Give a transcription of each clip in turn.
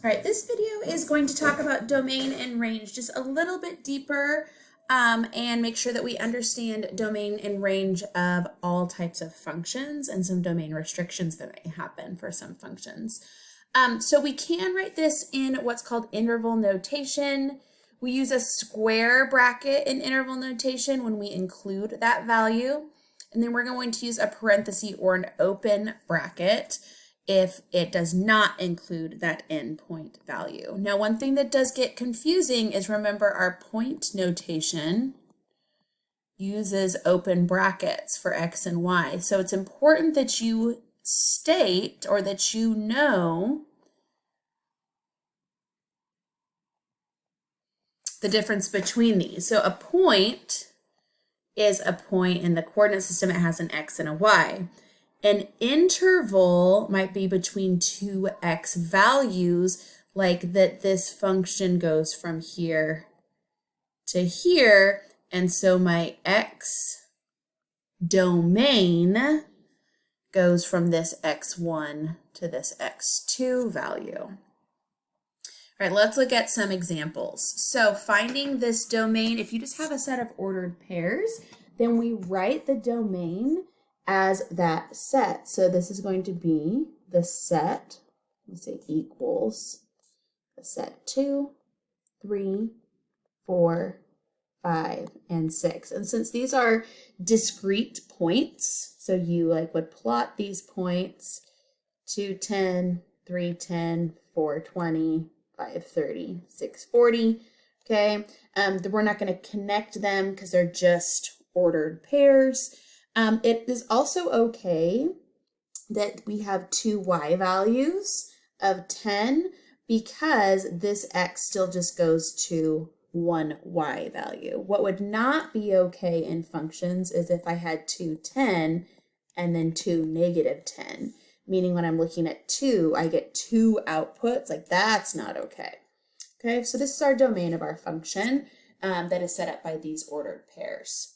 All right, this video is going to talk about domain and range just a little bit deeper and make sure that we understand domain and range of all types of functions and some domain restrictions that may happen for some functions. So we can write this in what's called interval notation. We use a square bracket in interval notation when we include that value. And then we're going to use a parenthesis or an open bracket if it does not include that endpoint value. Now, one thing that does get confusing is, remember, our point notation uses open brackets for x and y. So it's important that you state, or that you know, the difference between these. So a point is a point in the coordinate system. It has an x and a y. An interval might be between two x values, like that this function goes from here to here, and so my x domain goes from this x1 to this x2 value. All right, let's look at some examples. So finding this domain, if you just have a set of ordered pairs, then we write the domain as that set. So this is going to be the set, let's say equals the set 2, 3, 4, 5, and 6. And since these are discrete points, so you would plot these points, 210, 310, 420, 530, 640, okay? We're not going to connect them because they're just ordered pairs. It is also okay that we have two y values of 10 because this x still just goes to one y value. What would not be okay in functions is if I had two 10 and then two negative 10, meaning when I'm looking at 2, I get two outputs. That's not okay. Okay, so this is our domain of our function that is set up by these ordered pairs.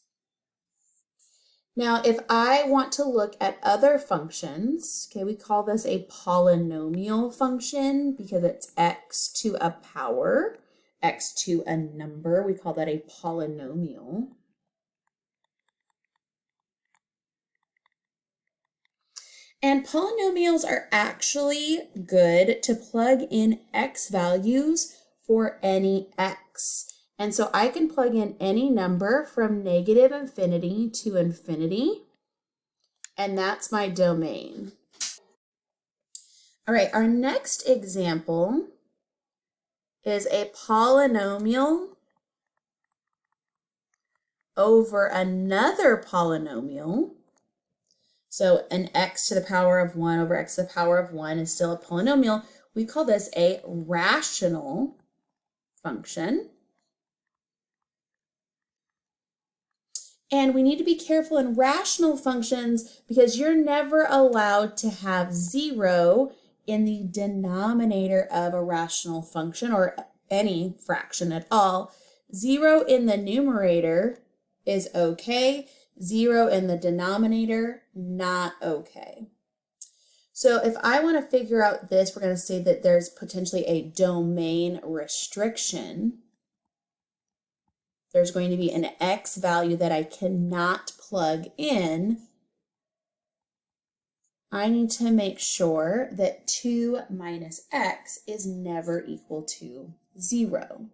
Now, if I want to look at other functions, okay, we call this a polynomial function because it's x to a power, x to a number. We call that a polynomial. And polynomials are actually good to plug in x values for any x. And so I can plug in any number from negative infinity to infinity, and that's my domain. All right, our next example is a polynomial over another polynomial. So an x to the power of 1 over x to the power of 1 is still a polynomial. We call this a rational function. And we need to be careful in rational functions because you're never allowed to have 0 in the denominator of a rational function or any fraction at all. 0 in the numerator is okay. 0 in the denominator, not okay. So if I want to figure out this, we're going to say that there's potentially a domain restriction. There's going to be an x value that I cannot plug in. I need to make sure that 2 minus x is never equal to 0.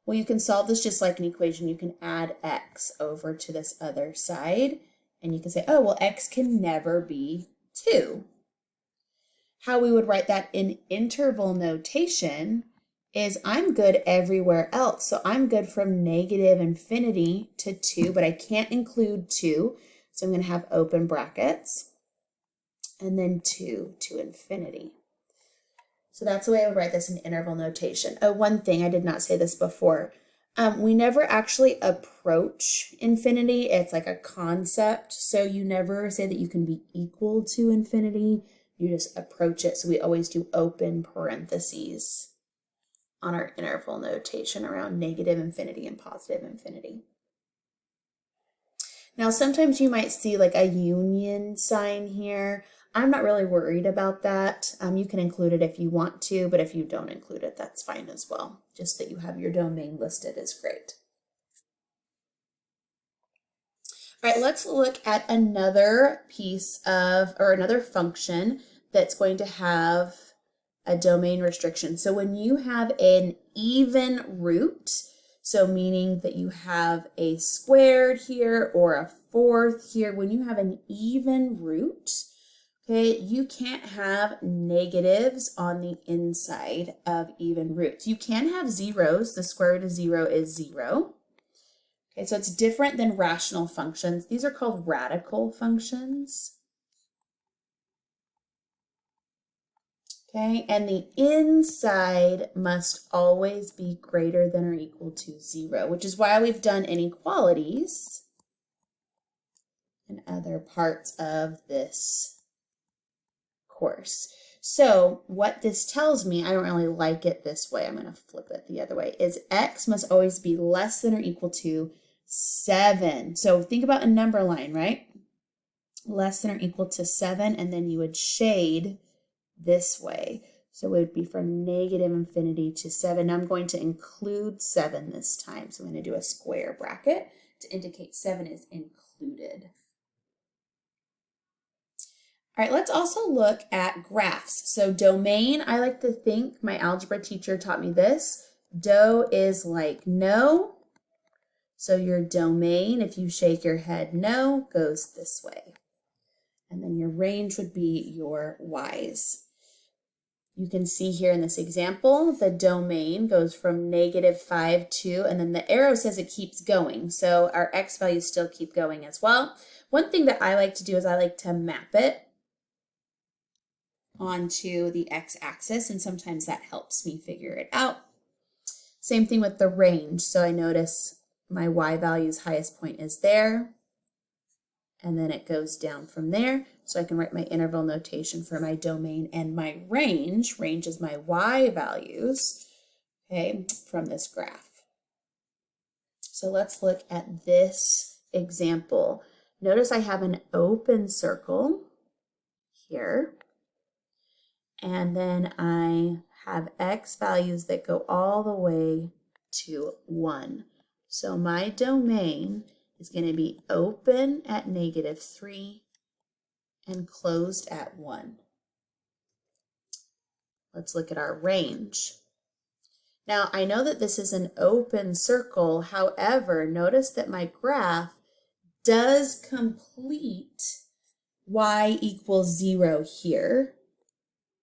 Well, you can solve this just like an equation. You can add x over to this other side, and you can say, oh, well, x can never be 2. How we would write that in interval notation is I'm good everywhere else. So I'm good from negative infinity to 2, but I can't include 2. So I'm going to have open brackets and then 2 to infinity. So that's the way I would write this in interval notation. Oh, one thing, I did not say this before. We never actually approach infinity. It's like a concept. So you never say that you can be equal to infinity. You just approach it. So we always do open parentheses on our interval notation around negative infinity and positive infinity. Now, sometimes you might see like a union sign here. I'm not really worried about that. You can include it if you want to, but if you don't include it, that's fine as well. Just that you have your domain listed is great. All right, let's look at another piece of, or another function that's going to have a domain restriction. So when you have an even root, so meaning that you have a squared here or a fourth here, when you have an even root, okay, you can't have negatives on the inside of even roots. You can have zeros. The square root of 0 is 0. Okay, so it's different than rational functions. These are called radical functions. Okay, and the inside must always be greater than or equal to 0, which is why we've done inequalities in other parts of this course. So what this tells me, I don't really like it this way, I'm going to flip it the other way, is x must always be less than or equal to 7. So think about a number line, right? Less than or equal to 7, and then you would shade this way. So it would be from negative infinity to 7. Now I'm going to include 7 this time. So I'm going to do a square bracket to indicate 7 is included. All right, let's also look at graphs. So domain, I like to think, my algebra teacher taught me this. Do is like no. So your domain, if you shake your head no, goes this way. And then your range would be your y's. You can see here in this example, the domain goes from -5 to, and then the arrow says it keeps going. So our x values still keep going as well. One thing that I like to do is I like to map it onto the x-axis, and sometimes that helps me figure it out. Same thing with the range. So I notice my y value's highest point is there, and then it goes down from there. So I can write my interval notation for my domain and my range. Range is my y values, okay, from this graph. So let's look at this example. Notice I have an open circle here, and then I have x values that go all the way to 1. So my domain is going to be open at -3 and closed at 1. Let's look at our range. Now I know that this is an open circle. However, notice that my graph does complete y equals 0 here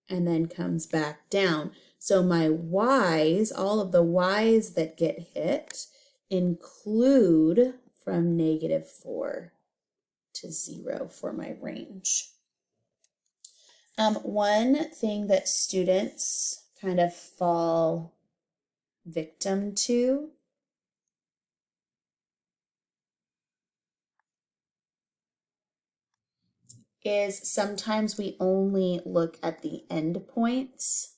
and then comes back down. So my y's, all of the y's that get hit, include from -4 to 0 for my range. One thing that students kind of fall victim to is sometimes we only look at the endpoints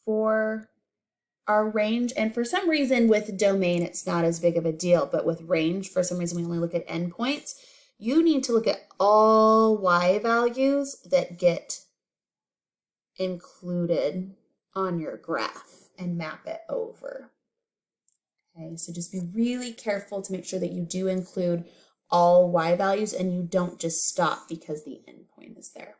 for our range. And for some reason with domain, it's not as big of a deal, but with range, for some reason we only look at endpoints. You need to look at all y values that get included on your graph and map it over. Okay, so just be really careful to make sure that you do include all y values and you don't just stop because the endpoint is there.